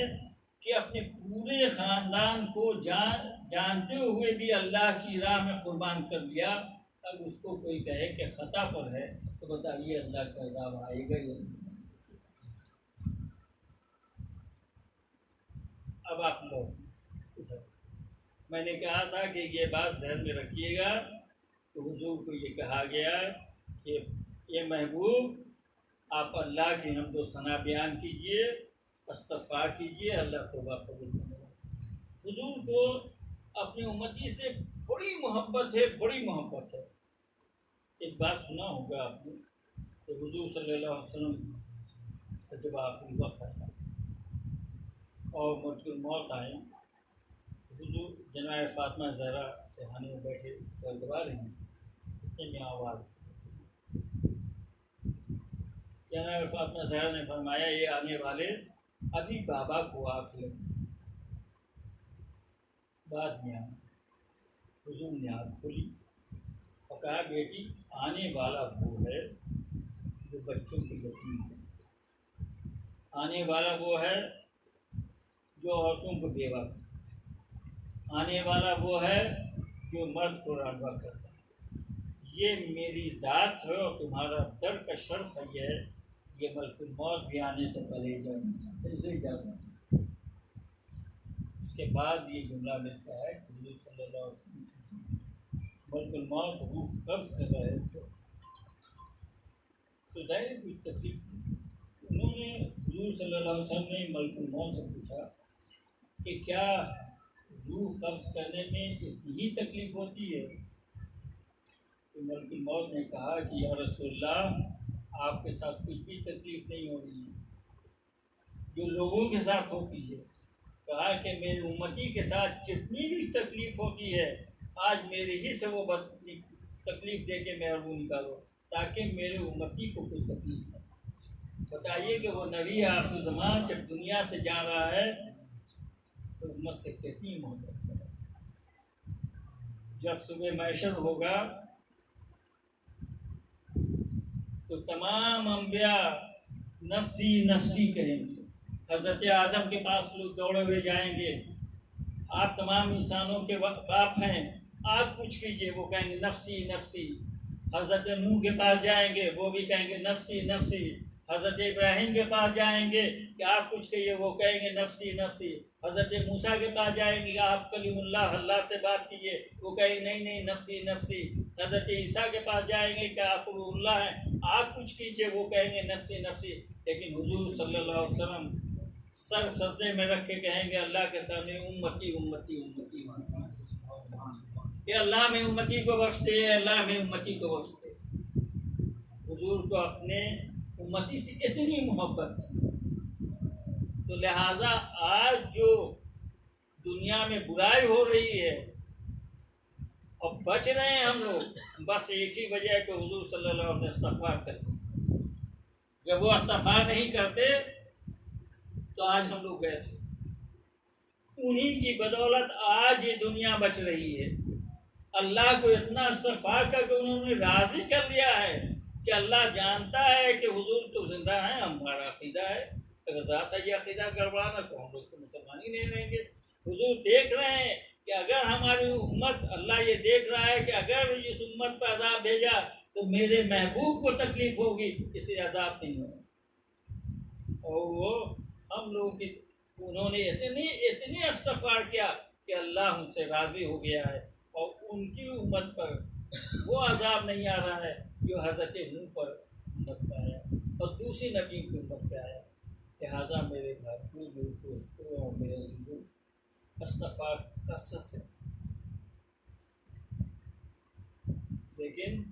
کہ اپنے پورے خاندان کو جانتے ہوئے بھی اللہ کی راہ میں قربان کر دیا، اب اس کو کوئی کہے کہ خطا پر ہے تو بتائیے اللہ کا عذاب آئے گا یا نہیں. اب آپ لوگ میں نے کہا تھا کہ یہ بات ذہن میں رکھیے گا کہ حضور کو یہ کہا گیا کہ یہ محبوب آپ اللہ کی حمد و ثنا بیان کیجئے، استغفار کیجئے، اللہ توبہ قبول کرنے والا. حضور کو اپنی امتی سے بڑی محبت ہے، بڑی محبت ہے. ایک بات سنا ہوگا آپ نے کہ حضور صلی اللہ علیہ وسلم کا جب آخری وقت آیا اور ملک الموت آئے، حضور جناب فاطمہ زہرا سہانے میں بیٹھے سردبا رہی تھیں، اتنے میں آواز جناب فاطمہ زہرا نے فرمایا یہ آنے والے ابھی بابا کو آنکھ لگی. بعد میں حضور نے آنکھ کھولی اور کہا بیٹی آنے والا وہ ہے جو بچوں کے یتیم ہے، آنے والا وہ ہے جو عورتوں کو بیوہ کرتا ہے، آنے والا وہ ہے جو مرد کو راغب کرتا ہے، یہ میری ذات ہے اور تمہارا در کا شرف ہے یہ ملک الموت بھی آنے سے پہلے اجازت۔ اس کے بعد یہ جملہ ملتا ہے کہ حضور صلی اللہ علیہ وسلم ملک الموت روح قبض کر رہے تھے تو ظاہر کچھ تکلیف ہوئی۔ انہوں نے حضور صلی اللہ علیہ وسلم نے ملک الموت سے پوچھا کہ کیا روح قبض کرنے میں اتنی ہی تکلیف ہوتی ہے؟ تو ملک الموت نے کہا کہ یا رسول اللہ آپ کے ساتھ کچھ بھی تکلیف نہیں ہو رہی ہے جو لوگوں کے ساتھ ہوتی ہے۔ کہا کہ میری امتی کے ساتھ جتنی بھی تکلیف ہوتی ہے آج میرے ہی سے وہ تکلیف دے کے محروم نکالو تاکہ میرے امتی کو کوئی تکلیف نہ۔ بتائیے کہ وہ نبی آخر زمان جب دنیا سے جا رہا ہے تو امت سے کتنی محبت کرے۔ جب صبح محشر ہوگا تو تمام انبیاء نفسی نفسی کہیں گے۔ حضرت آدم کے پاس لوگ دوڑے ہوئے جائیں گے، آپ تمام انسانوں کے باپ ہیں، آپ کچھ کیجئے، وہ کہیں گے نفسی نفسی۔ حضرت نوح کے پاس جائیں گے، وہ بھی کہیں گے نفسی نفسی۔ حضرت ابراہیم کے پاس جائیں گے کہ آپ کچھ کہیے، وہ کہیں گے نفسی نفسی۔ حضرت موسیٰ کے پاس جائیں گے کہ آپ کلیم اللہ سے بات کیجئے، وہ کہیں گے نہیں نہیں نفسی نفسی۔ حضرت عیسیٰ کے پاس جائیں گے کہ آپ روح اللہ ہیں، آپ کچھ کیجئے، وہ کہیں گے نفسی نفسی۔ لیکن حضور صلی اللہ علیہ وسلم سر سجدے میں رکھ کے کہیں گے اللہ کے سامنے امتی امتی امتی کہ اللہ میں امتی کو بخش دے، اللہ میں امتی کو بخش دے۔ حضور کو اپنے امتی سے اتنی محبت تھی، تو لہٰذا آج جو دنیا میں برائی ہو رہی ہے اور بچ رہے ہیں ہم لوگ، بس ایک ہی وجہ ہے کہ حضور صلی اللہ علیہ وسلم استغفار کرتے۔ جب وہ استغفار نہیں کرتے تو آج ہم لوگ گئے تھے۔ انہی کی بدولت آج یہ دنیا بچ رہی ہے۔ اللہ کو اتنا استغفار کر کے انہوں نے راضی کر لیا ہے کہ اللہ جانتا ہے کہ حضور تو زندہ ہیں، ہمارا عقیدہ ہے، اگر ذرا سا یہ عقیدہ گڑبڑانا تو ہم لوگ تو مسلمان ہی نہیں رہیں گے۔ حضور دیکھ رہے ہیں کہ اگر ہماری امت، اللہ یہ دیکھ رہا ہے کہ اگر اس امت پر عذاب بھیجا تو میرے محبوب کو تکلیف ہوگی، اس سے عذاب نہیں ہوگا۔ اور وہ ہم لوگوں کی انہوں نے اتنی استغفار کیا کہ اللہ ان سے راضی ہو گیا ہے اور ان کی امت پر وہ عذاب نہیں آ رہا ہے جو حضرت نوح پر امت پہ آیا اور دوسری نبی کی امت پہ آیا۔ لہٰذا میرے بھائیوں، میرے دوستوں اور میرے عزیزوں، استغفار کثرت سے، لیکن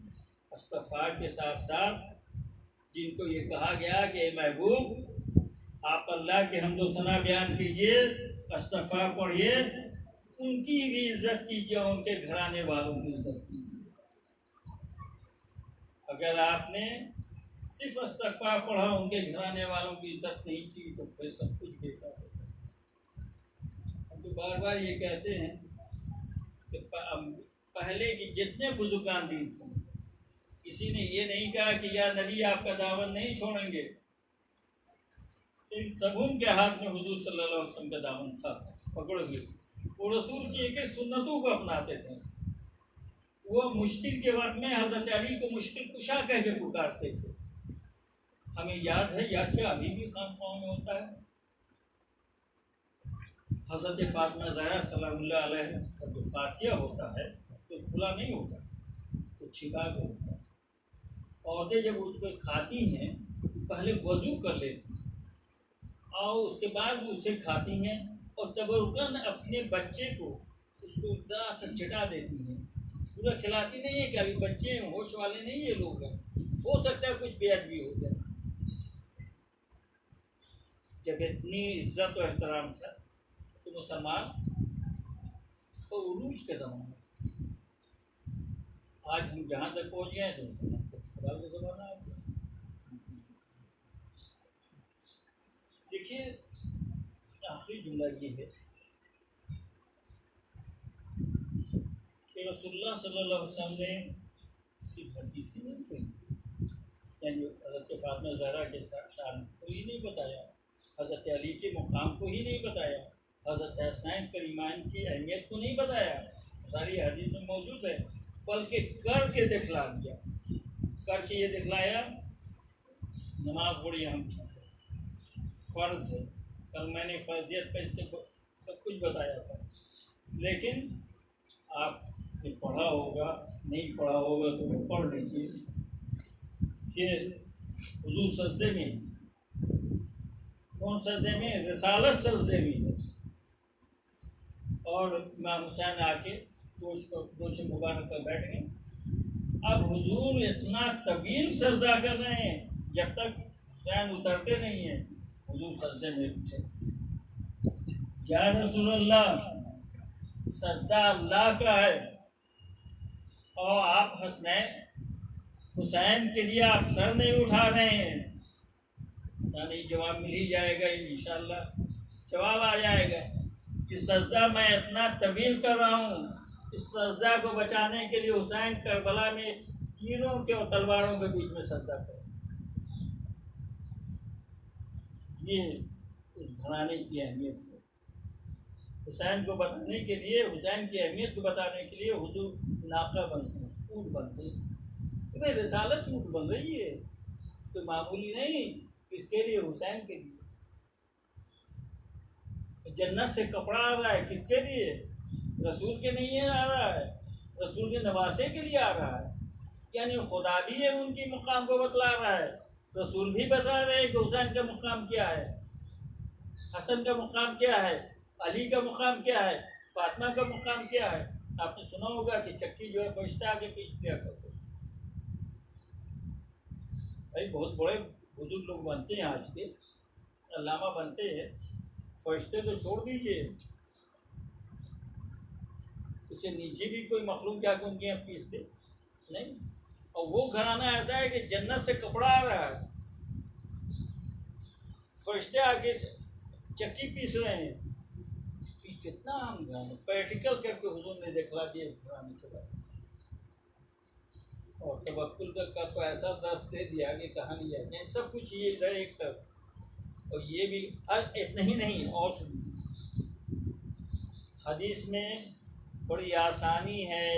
استغفار کے ساتھ ساتھ جن کو یہ کہا گیا کہ اے محبوب آپ اللہ کے حمد و ثنا بیان کیجئے، استغفار پڑھیے، ان کی بھی عزت کیجئے، ان کے گھرانے والوں کی عزت کیجئے۔ اگر آپ نے صرف استغفار پڑھا، ان کے گھرانے والوں کی عزت نہیں کی تو پھر سب کچھ بیکار ہوتا ہے۔ ہم تو بار بار یہ کہتے ہیں کہ پہلے کے جتنے بزرگان دین تھے کسی نے یہ نہیں کہا کہ یا نبی آپ کا دعوت نہیں چھوڑیں گے، ان سبوں کے ہاتھ میں حضور صلی اللہ علیہ وسلم کا دامن تھا، پکڑ گئے۔ وہ رسول کی ایک ایک سنتوں کو اپناتے تھے۔ وہ مشکل کے وقت میں حضرت علی کو مشکل کشا کہہ کے پکارتے تھے۔ ہمیں یاد ہے، یاد کیا ابھی بھی خانقاہوں میں ہوتا ہے، حضرت فاطمہ زہرا سلام اللہ علیہ کا جو فاتحہ ہوتا ہے تو کھلا نہیں ہوتا، تو چھپا کے ہوتا ہے۔ عورتیں جب اس کو کھاتی ہیں تو پہلے وضو کر لیتی ہیں اور اس کے بعد وہ اسے کھاتی ہیں اور تبرکاً اپنے بچے کو اس کو ذرا سا چٹا دیتی ہیں، پورا کھلاتی نہیں ہے کہ ابھی بچے ہیں، ہوش والے نہیں یہ لوگ ہیں، ہو سکتا ہے کچھ بے ادبی ہو جائے۔ جب اتنی عزت و احترام تھا تو مسلمان اور عروج کا زمانہ تھا۔ آج ہم جہاں تک پہنچ گئے ہیں تو مسلمان کا سوال کا زمانہ آ گیا۔ دیکھیے آخری جملہ یہ ہے کہ رسول اللہ صلی اللہ علیہ وسلم نے صرف حدیث ہی نہیں کہی، یعنی حضرت فاطمہ زہرا کے شان کو ہی نہیں بتایا، حضرت علی کے مقام کو ہی نہیں بتایا، حضرت حسنین کریمین کی اہمیت کو نہیں بتایا، ساری حدیث میں موجود ہے، بلکہ کر کے دکھلا دیا، کر کے یہ دکھلایا۔ نماز بڑی اہم چیز ہے، فرض ہے، کل میں نے فرضیت پہ اس کے سب کچھ بتایا تھا، لیکن آپ نے پڑھا ہوگا، نہیں پڑھا ہوگا تو وہ پڑھ لیجیے۔ پھر حضور سجدے میں، کون سجدے میں؟ رسالت سجدے میں، اور امام حسین آ کے دوش مبارک پر بیٹھ گئے۔ اب حضور اتنا طویل سجدہ کر رہے ہیں، جب تک حسین اترتے نہیں ہیں حضور سجدے میں اٹھے۔ یا رسول اللہ، سجدہ اللہ کا ہے، اور آپ حسین کے لیے آپ سر نہیں اٹھا رہے ہیں۔ نہیں، جواب مل ہی جائے گا انشاءاللہ، جواب آ جائے گا کہ سجدہ میں اتنا طویل کر رہا ہوں، اس سجدہ کو بچانے کے لیے حسین کربلا میں تیروں کے اور تلواروں کے بیچ میں سجدہ کرے۔ یہ اس گھرانے کی اہمیت ہے۔ حسین کو بتانے کے لیے، حسین کی اہمیت کو بتانے کے لیے حضور ناقہ بنتے ہیں، اونٹ بنتے ہیں۔ رسالت اونٹ بن رہی ہے، کوئی معمولی نہیں، اس کے لیے حسین کے لیے۔ جنت سے کپڑا آ رہا ہے، کس کے لیے؟ رسول کے نہیں آ رہا ہے، رسول کے نواسے کے لیے آ رہا ہے۔ یعنی خدا بھی ہے ان کی مقام کو بتلا رہا ہے، رسول بھی بتا رہے ہیں کہ حسین کا مقام کیا ہے، حسن کا مقام کیا ہے، علی کا مقام کیا ہے، فاطمہ کا مقام کیا ہے۔ آپ نے سنا ہوگا کہ چکی جو ہے فرشتے آگے پیچھ دیا کرتے تھے۔ بھائی بہت بڑے بزرگ لوگ بنتے ہیں آج کے، علامہ بنتے ہیں، فرشتے تو چھوڑ دیجیے، اس سے نیچے بھی کوئی مخلوق کیا کہ ان کے یہاں پیستے نہیں۔ اور وہ گھرانہ ایسا ہے کہ جنت سے کپڑا آ رہا ہے، فرشتے آگے چکی پیس رہے ہیں۔ کتنا ہم گھرانے پریکٹیکل کر کے حضور نے دکھلا دیا اس گھرانے کے بارے میں، اور توکل کا تو ایسا درس دے دیا کہ کہاں نہیں جائے، یعنی سب کچھ یہ ادھر ایک طرف، اور یہ بھی اتنا ہی نہیں، اور سنیے حدیث میں بڑی آسانی ہے،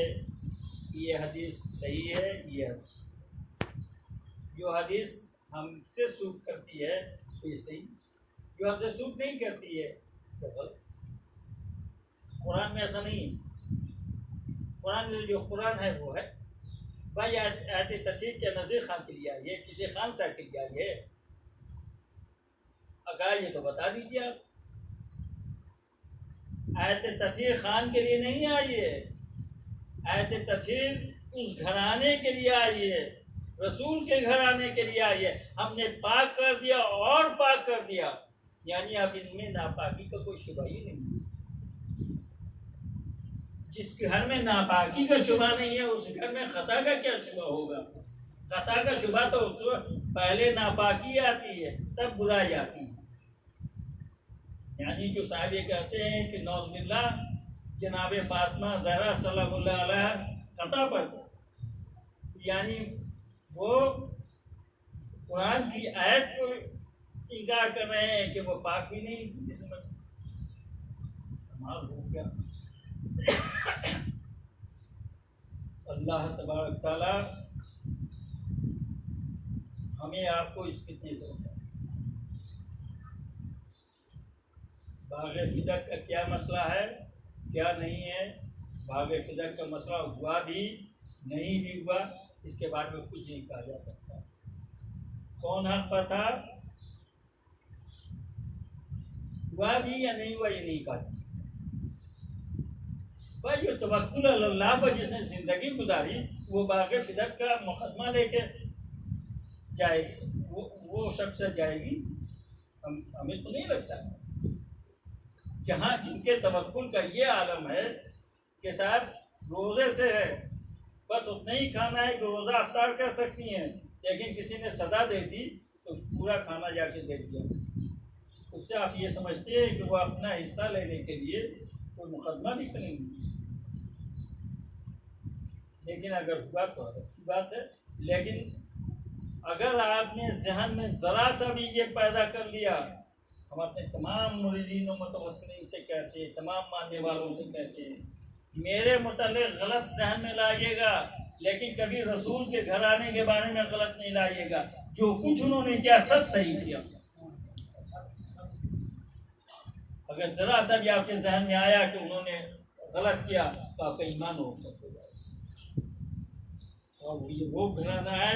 یہ حدیث صحیح ہے، یہ حدیث جو حدیث ہم سے سوٹ کرتی ہے یہ صحیح، جو ہم سے سوٹ نہیں کرتی ہے تو غلط۔ قرآن میں ایسا نہیں، قرآن میں جو قرآن ہے وہ ہے۔ بھائی آیت تطہیر کیا نذیر خان کے لیے آئی ہے، کسی خان صاحب کے لیے آئی ہے؟ اگر یہ تو بتا دیجیے آپ۔ آیت تطہیر خان کے لیے نہیں آئی ہے، آیت تطہیر اس گھرانے کے لیے آئی ہے، رسول کے گھرانے کے لیے آئی ہے۔ ہم نے پاک کر دیا اور پاک کر دیا، یعنی اب ان میں ناپاکی کا کوئی شبہ ہی نہیں۔ جس گھر میں ناپاکی کا شبہ نہیں ہے اس گھر میں خطا کا کیا شبہ ہوگا؟ خطا کا شبہ تو اس وقت پہلے ناپاکی آتی ہے تب برائی آتی ہے۔ یعنی جو صاحب یہ کہتے ہیں کہ نعوذ باللہ جناب فاطمہ زہرا سلام اللہ علیہ خطا پر تھے، یعنی وہ قرآن کی آیت کو انکار کر رہے ہیں کہ وہ پاک بھی نہیں سمجھ۔ کمال ہو گیا۔ اللہ تبارک تعالیٰ ہمیں آپ کو اس فتنے سے بچائے۔ باغ فدر کا کیا مسئلہ ہے، کیا نہیں ہے؟ باغ فدر کا مسئلہ ہوا بھی نہیں بھی ہوا، اس کے بارے میں کچھ نہیں کہا جا سکتا۔ کون حق پر تھا، ہوا بھی یا نہیں ہوا، یہ نہیں کہا جا سکتا۔ بھائی جو توکل اللہ پر جس نے زندگی گزاری وہ باغ فدر کا مقدمہ لے کے جائے گی، وہ شخص جائے گی؟ ہمیں تو نہیں لگتا۔ جہاں جن کے توکل کا یہ عالم ہے کہ صاحب روزے سے ہے، بس اتنا ہی کھانا ہے کہ روزہ افطار کر سکتی ہیں، لیکن کسی نے صدا دے دی تو پورا کھانا جا کے دے دیا، اس سے آپ یہ سمجھتے ہیں کہ وہ اپنا حصہ لینے کے لیے کوئی مقدمہ بھی کریں گے؟ لیکن اگر ہوا تو اچھی بات ہے، لیکن اگر آپ نے ذہن میں ذرا سا بھی یہ پیدا کر لیا، ہم اپنے تمام مریدین و متوسلین سے کہتے ہیں، تمام ماننے والوں سے کہتے ہیں میرے متعلق غلط ذہن میں لائیے گا، لیکن کبھی رسول کے گھر آنے کے بارے میں غلط نہیں لائیے گا۔ جو کچھ انہوں نے کیا سب صحیح کیا۔ اگر ذرا سا بھی آپ کے ذہن میں آیا کہ انہوں نے غلط کیا تو آپ کا ایمان ہو سکتا ہے۔ اور یہ وہ گھرانہ ہے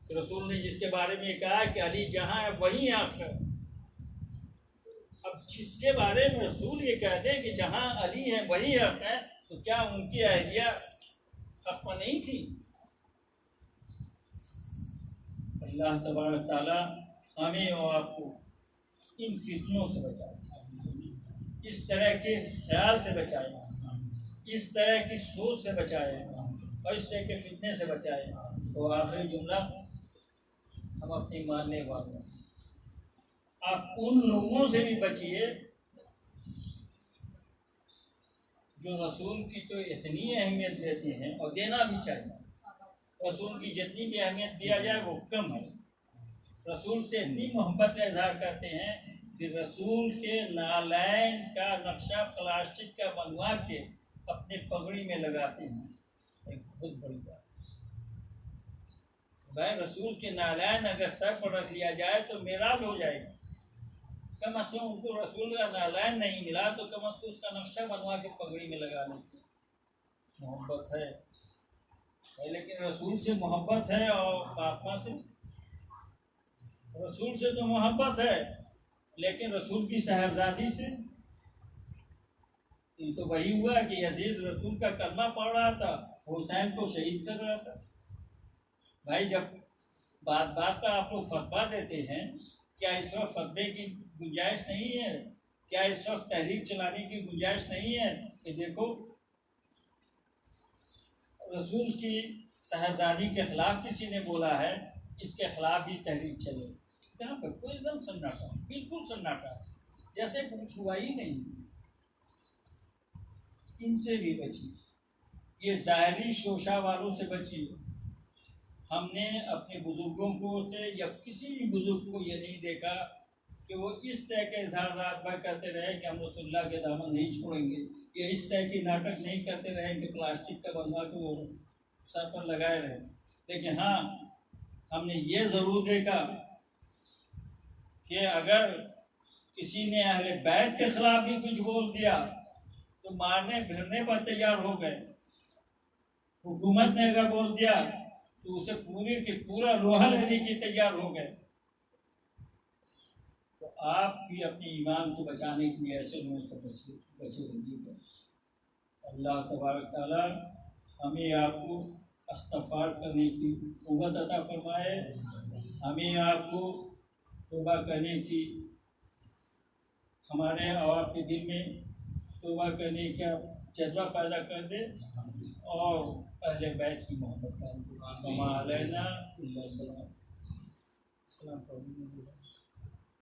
کہ رسول نے جس کے بارے میں کہا کہ علی جہاں ہے وہیں حق ہے۔ اب جس کے بارے میں رسول یہ کہتے ہیں کہ جہاں علی ہے وہی حق ہے، تو کیا ان کی اہلیہ حق پر نہیں تھی؟ اللہ تبارک تعالیٰ ہمیں اور آپ کو ان فتنوں سے بچائے، اس طرح کے خیال سے بچائے، اس طرح کی سوچ سے بچائے اور اس طرح کے فتنے سے بچائے۔ تو آخری جملہ ہم اپنی ماننے والوں، آپ ان لوگوں سے بھی بچیے جو رسول کی تو اتنی اہمیت دیتے ہیں اور دینا بھی چاہیے۔ رسول کی جتنی بھی اہمیت دیا جائے وہ کم ہے۔ رسول سے اتنی محبت کا اظہار کرتے ہیں کہ رسول کے نالین کا نقشہ پلاسٹک کا بنوا کے اپنے پگڑی میں لگاتے ہیں۔ ایک بہت بڑی بات ہے بھائی، رسول کے نالین اگر سر پر رکھ لیا جائے تو معراج ہو جائے گا۔ کم از کم ان کو رسول کا نالین نہیں ملا تو کم از کم اس کا نقشہ بنوا کے پگڑی میں لگا لیتے۔ محبت ہے لیکن رسول سے محبت ہے، اور فاطمہ سے، رسول سے تو محبت ہے لیکن رسول کی صاحبزادی سے یہ تو وہی ہوا کہ یزید رسول کا کلمہ پڑھ رہا تھا، حسین کو شہید کر رہا تھا۔ بھائی جب بات بات پر آپ لوگ فتویٰ دیتے ہیں، کیا اس وقت فتوے کی گنجائش نہیں ہے؟ کیا اس وقت تحریک چلانے کی گنجائش نہیں ہے کہ دیکھو رسول کی صاحبزادی کے خلاف کسی نے بولا ہے، اس کے خلاف بھی تحریک چلے؟ کہاں پہ کوئی ایک دم سناٹا، بالکل سناٹا، جیسے کچھ ہوا ہی نہیں۔ ان سے بھی بچی، یہ ظاہری شوشہ والوں سے بچی۔ ہم نے اپنے بزرگوں کو سے یا کسی بھی بزرگ کو یہ نہیں دیکھا کہ وہ اس طرح کے اظہارات بھر کرتے رہے کہ ہم رسول اللہ کے دامن نہیں چھوڑیں گے، یا اس طرح کی ناٹک نہیں کرتے رہے کہ پلاسٹک کا بنوا کے وہ سر پر لگائے رہے۔ لیکن ہاں، ہم نے یہ ضرور دیکھا کہ اگر کسی نے اہل بیت کے خلاف بھی کچھ بول دیا تو مارنے بھرنے پر تیار ہو گئے۔ حکومت نے اگر بول دیا تو اسے پورے کے پورا لوہا لینے کے تیار ہو گئے۔ تو آپ بھی اپنے ایمان کو بچانے کے لیے ایسے لوگوں سے بچے رہیے گا۔ اللہ تبارک تعالیٰ ہمیں آپ کو استغفار کرنے کی قوت عطا فرمائے، ہمیں آپ کو توبہ کرنے کی، ہمارے اور آپ کے دل میں توبہ کرنے کا جذبہ پیدا کر دے، اور اہل بیت کی محبت کا وما علینا الا البلاغ۔ السلام علیکم۔